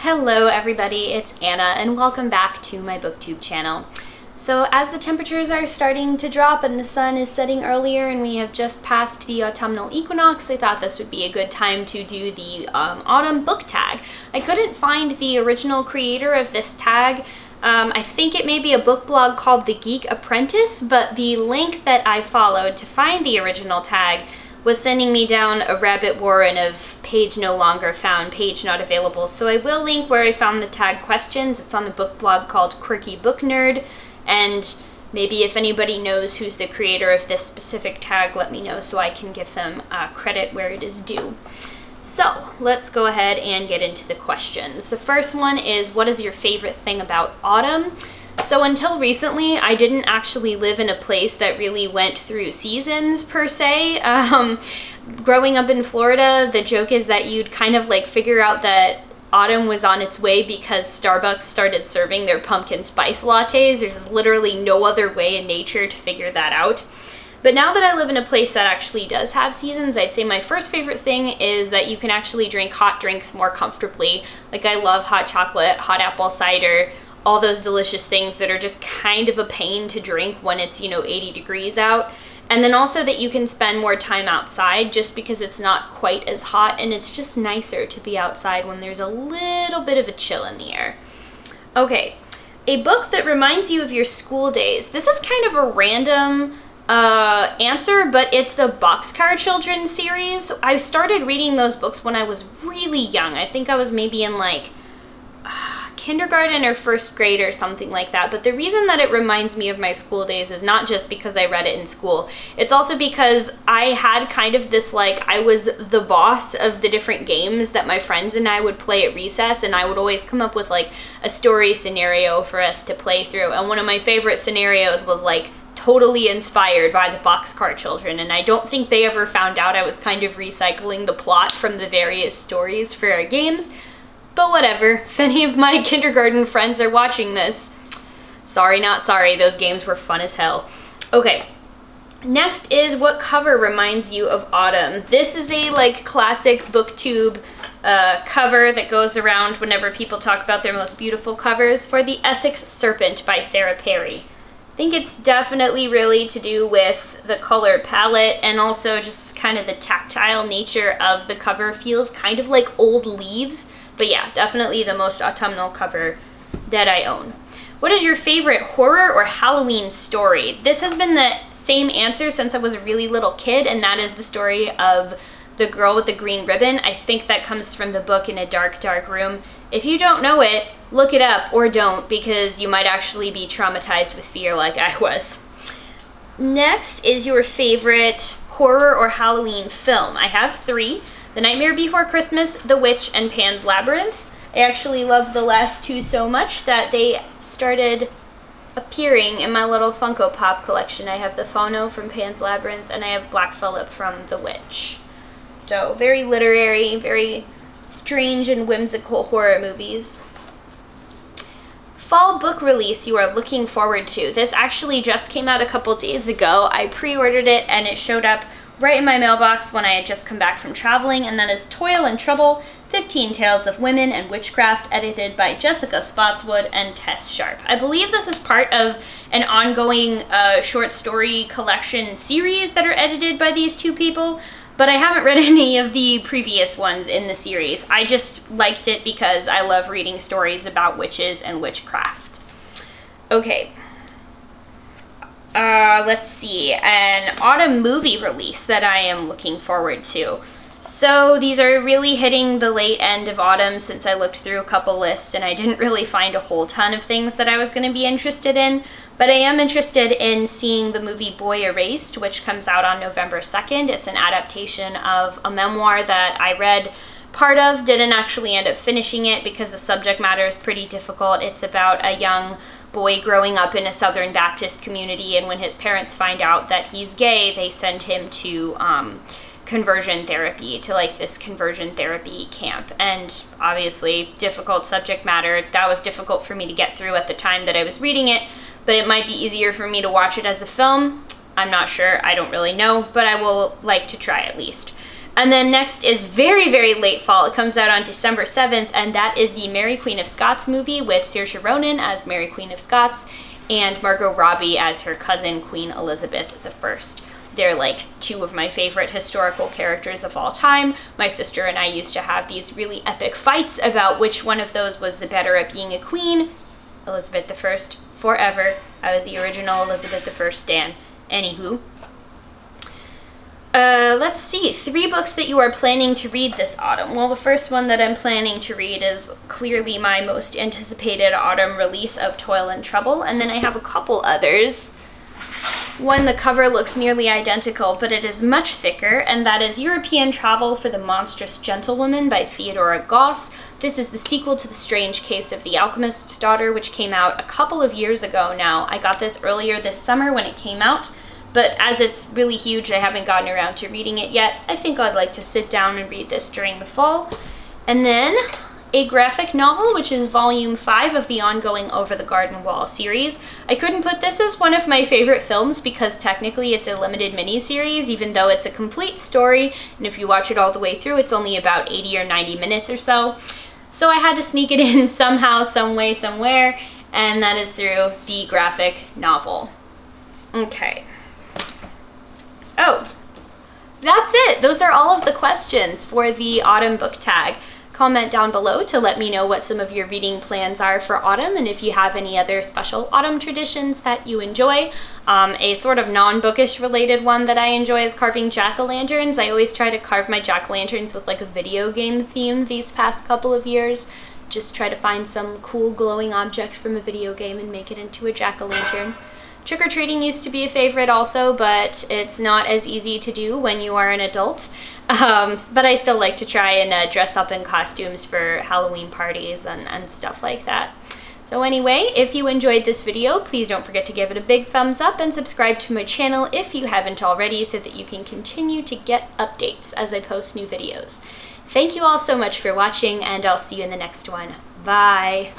Hello everybody, it's Anna and welcome back to my booktube channel. So as the temperatures are starting to drop and the sun is setting earlier and we have just passed the autumnal equinox, I thought this would be a good time to do the autumn book tag. I couldn't find the original creator of this tag. I think it may be a book blog called The Geek Apprentice, but the link that I followed to find the original tag was sending me down a rabbit warren of page no longer found, page not available. So I will link where I found the tag questions. It's on the book blog called Quirky Book Nerd, and maybe if anybody knows who's the creator of this specific tag, let me know so I can give them credit where it is due. So let's go ahead and get into the questions. The first one is, what is your favorite thing about autumn? So until recently, I didn't actually live in a place that really went through seasons per se. Growing up in Florida, the joke is that you'd kind of like figure out that autumn was on its way because Starbucks started serving their pumpkin spice lattes. There's literally no other way in nature to figure that out. But now that I live in a place that actually does have seasons, I'd say my first favorite thing is that you can actually drink hot drinks more comfortably. Like I love hot chocolate, hot apple cider, all those delicious things that are just kind of a pain to drink when it's, 80 degrees out. And then also that you can spend more time outside just because it's not quite as hot and it's just nicer to be outside when there's a little bit of a chill in the air. Okay, a book that reminds you of your school days. This is kind of a random answer, but it's the Boxcar Children series. I started reading those books when I was really young. I think I was maybe in kindergarten or first grade or something like that. But the reason that it reminds me of my school days is not just because I read it in school. It's also because I had kind of this I was the boss of the different games that my friends and I would play at recess, and I would always come up with a story scenario for us to play through. And one of my favorite scenarios was totally inspired by the Boxcar Children, and I don't think they ever found out I was kind of recycling the plot from the various stories for our games. But whatever, if any of my kindergarten friends are watching this, sorry not sorry, those games were fun as hell. Okay, next is, what cover reminds you of autumn? This is a classic booktube cover that goes around whenever people talk about their most beautiful covers, for The Essex Serpent by Sarah Perry. I think it's definitely really to do with the color palette and also just kind of the tactile nature of the cover. Feels kind of like old leaves. But yeah, definitely the most autumnal cover that I own. What is your favorite horror or Halloween story? This has been the same answer since I was a really little kid, and that is the story of The Girl with the Green Ribbon. I think that comes from the book In a Dark, Dark Room. If you don't know it, look it up, or don't, because you might actually be traumatized with fear like I was. Next is your favorite horror or Halloween film. I have 3. The Nightmare Before Christmas, The Witch, and Pan's Labyrinth. I actually love the last 2 so much that they started appearing in my little Funko Pop collection. I have the Fauno from Pan's Labyrinth, and I have Black Phillip from The Witch. So very literary, very strange and whimsical horror movies. Fall book release you are looking forward to. This actually just came out a couple days ago. I pre-ordered it and it showed up right in my mailbox when I had just come back from traveling, and that is Toil and Trouble, 15 Tales of Women and Witchcraft, edited by Jessica Spotswood and Tess Sharp. I believe this is part of an ongoing short story collection series that are edited by these 2 people, but I haven't read any of the previous ones in the series. I just liked it because I love reading stories about witches and witchcraft. Okay. Let's see, an autumn movie release that I am looking forward to. So these are really hitting the late end of autumn since I looked through a couple lists and I didn't really find a whole ton of things that I was going to be interested in. But I am interested in seeing the movie Boy Erased, which comes out on November 2nd. It's an adaptation of a memoir that I read part of, didn't actually end up finishing it because the subject matter is pretty difficult. It's about a young boy growing up in a Southern Baptist community, and when his parents find out that he's gay, they send him to conversion therapy, to this conversion therapy camp. And obviously difficult subject matter. That was difficult for me to get through at the time that I was reading it, but it might be easier for me to watch it as a film. I'm not sure, I don't really know, but I will like to try at least. And then next is very, very late fall. It comes out on December 7th, and that is the Mary Queen of Scots movie with Saoirse Ronan as Mary Queen of Scots and Margot Robbie as her cousin, Queen Elizabeth I. They're like two of my favorite historical characters of all time. My sister and I used to have these really epic fights about which one of those was the better at being a queen. Elizabeth I, forever. I was the original Elizabeth I stan. Anywho. Let's see, 3 books that you are planning to read this autumn. Well, the first one that I'm planning to read is clearly my most anticipated autumn release of Toil and Trouble, and then I have a couple others. One, the cover looks nearly identical, but it is much thicker, and that is European Travel for the Monstrous Gentlewoman by Theodora Goss. This is the sequel to The Strange Case of the Alchemist's Daughter, which came out a couple of years ago now. I got this earlier this summer when it came out, but as it's really huge, I haven't gotten around to reading it yet. I think I'd like to sit down and read this during the fall. And then a graphic novel, which is volume 5 of the ongoing Over the Garden Wall series. I couldn't put this as one of my favorite films because technically it's a limited miniseries, even though it's a complete story, and if you watch it all the way through, it's only about 80 or 90 minutes or so. So I had to sneak it in somehow, some way, somewhere, and that is through the graphic novel. Okay. Oh, that's it. Those are all of the questions for the autumn book tag. Comment down below to let me know what some of your reading plans are for autumn and if you have any other special autumn traditions that you enjoy. A sort of non-bookish related one that I enjoy is carving jack-o'-lanterns. I always try to carve my jack-o'-lanterns with like a video game theme these past couple of years. Just try to find some cool glowing object from a video game and make it into a jack-o'-lantern. Trick-or-treating used to be a favorite also, but it's not as easy to do when you are an adult. But I still like to try and dress up in costumes for Halloween parties and stuff like that. So anyway, if you enjoyed this video, please don't forget to give it a big thumbs up and subscribe to my channel if you haven't already so that you can continue to get updates as I post new videos. Thank you all so much for watching, and I'll see you in the next one. Bye!